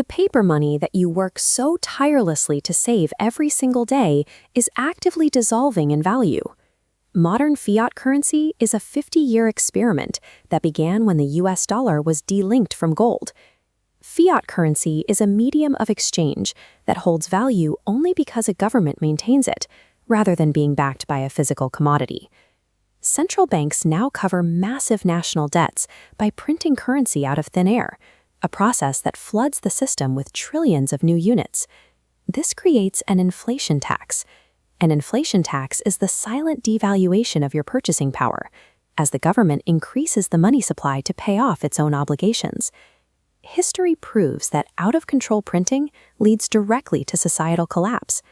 The paper money that you work so tirelessly to save every single day is actively dissolving in value. Modern fiat currency is a 50-year experiment that began when the US dollar was delinked from gold. Fiat currency is a medium of exchange that holds value only because a government maintains it, rather than being backed by a physical commodity. Central banks now cover massive national debts by printing currency out of thin air, a process that floods the system with trillions of new units. This creates an inflation tax. An inflation tax is the silent devaluation of your purchasing power, as the government increases the money supply to pay off its own obligations. History proves that out-of-control printing leads directly to societal collapse.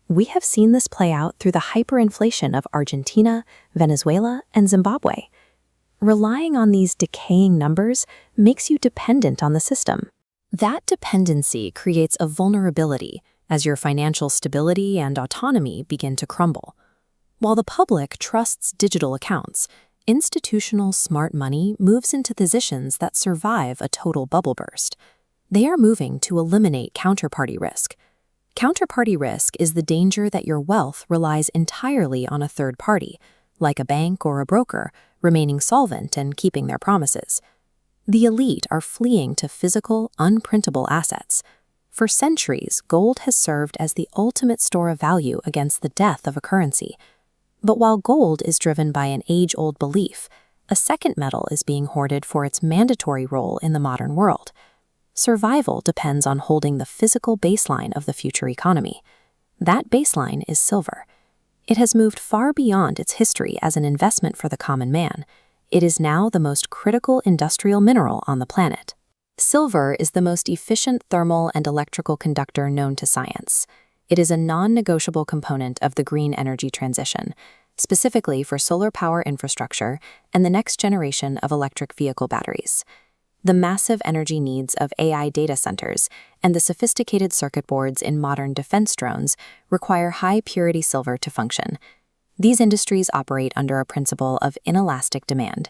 We have seen this play out through the hyperinflation of Argentina, Venezuela, and Zimbabwe. Relying on these decaying numbers makes you dependent on the system. That dependency creates a vulnerability as your financial stability and autonomy begin to crumble. While the public trusts digital accounts, institutional smart money moves into positions that survive a total bubble burst. They are moving to eliminate counterparty risk. Counterparty risk is the danger that your wealth relies entirely on a third party, like a bank or a broker, remaining solvent and keeping their promises. The elite are fleeing to physical, unprintable assets. For centuries, gold has served as the ultimate store of value against the death of a currency. But while gold is driven by an age-old belief, a second metal is being hoarded for its mandatory role in the modern world. Survival depends on holding the physical baseline of the future economy. That baseline is silver. It has moved far beyond its history as an investment for the common man. It is now the most critical industrial mineral on the planet. Silver is the most efficient thermal and electrical conductor known to science. It is a non-negotiable component of the green energy transition, specifically for solar power infrastructure and the next generation of electric vehicle batteries. The massive energy needs of AI data centers and the sophisticated circuit boards in modern defense drones require high-purity silver to function. These industries operate under a principle of inelastic demand.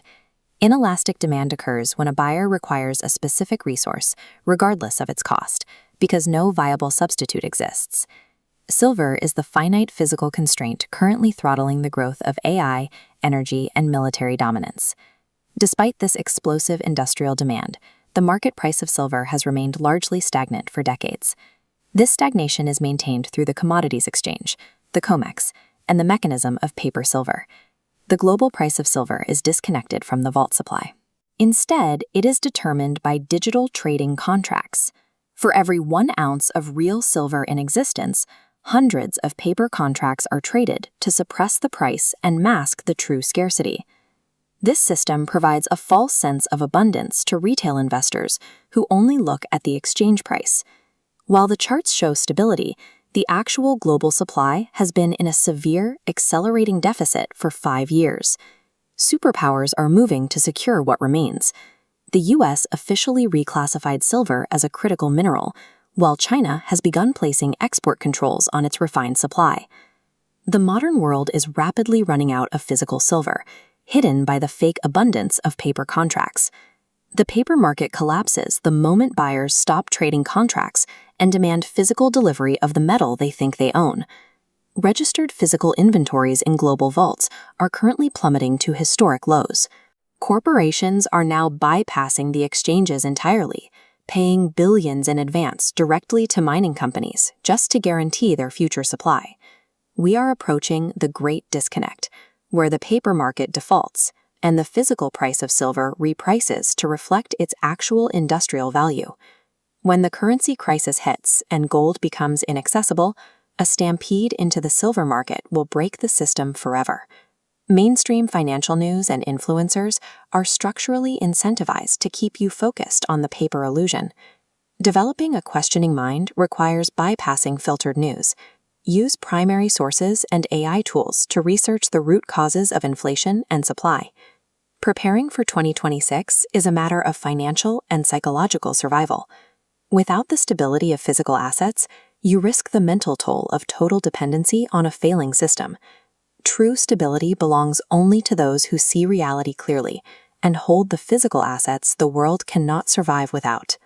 Inelastic demand occurs when a buyer requires a specific resource, regardless of its cost, because no viable substitute exists. Silver is the finite physical constraint currently throttling the growth of AI, energy, and military dominance. Despite this explosive industrial demand, the market price of silver has remained largely stagnant for decades. This stagnation is maintained through the commodities exchange, the COMEX, and the mechanism of paper silver. The global price of silver is disconnected from the vault supply. Instead, it is determined by digital trading contracts. For every 1 ounce of real silver in existence, hundreds of paper contracts are traded to suppress the price and mask the true scarcity. This system provides a false sense of abundance to retail investors who only look at the exchange price. While the charts show stability, the actual global supply has been in a severe, accelerating deficit for 5 years. Superpowers are moving to secure what remains. The US officially reclassified silver as a critical mineral, while China has begun placing export controls on its refined supply. The modern world is rapidly running out of physical silver, hidden by the fake abundance of paper contracts. The paper market collapses the moment buyers stop trading contracts and demand physical delivery of the metal they think they own. Registered physical inventories in global vaults are currently plummeting to historic lows. Corporations are now bypassing the exchanges entirely, paying billions in advance directly to mining companies just to guarantee their future supply. We are approaching the Great Disconnect, where the paper market defaults and the physical price of silver reprices to reflect its actual industrial value. When the currency crisis hits and gold becomes inaccessible, a stampede into the silver market will break the system forever. Mainstream financial news and influencers are structurally incentivized to keep you focused on the paper illusion. Developing a questioning mind requires bypassing filtered news. Use primary sources and AI tools to research the root causes of inflation and supply. Preparing for 2026 is a matter of financial and psychological survival. Without the stability of physical assets, you risk the mental toll of total dependency on a failing system. True stability belongs only to those who see reality clearly and hold the physical assets the world cannot survive without.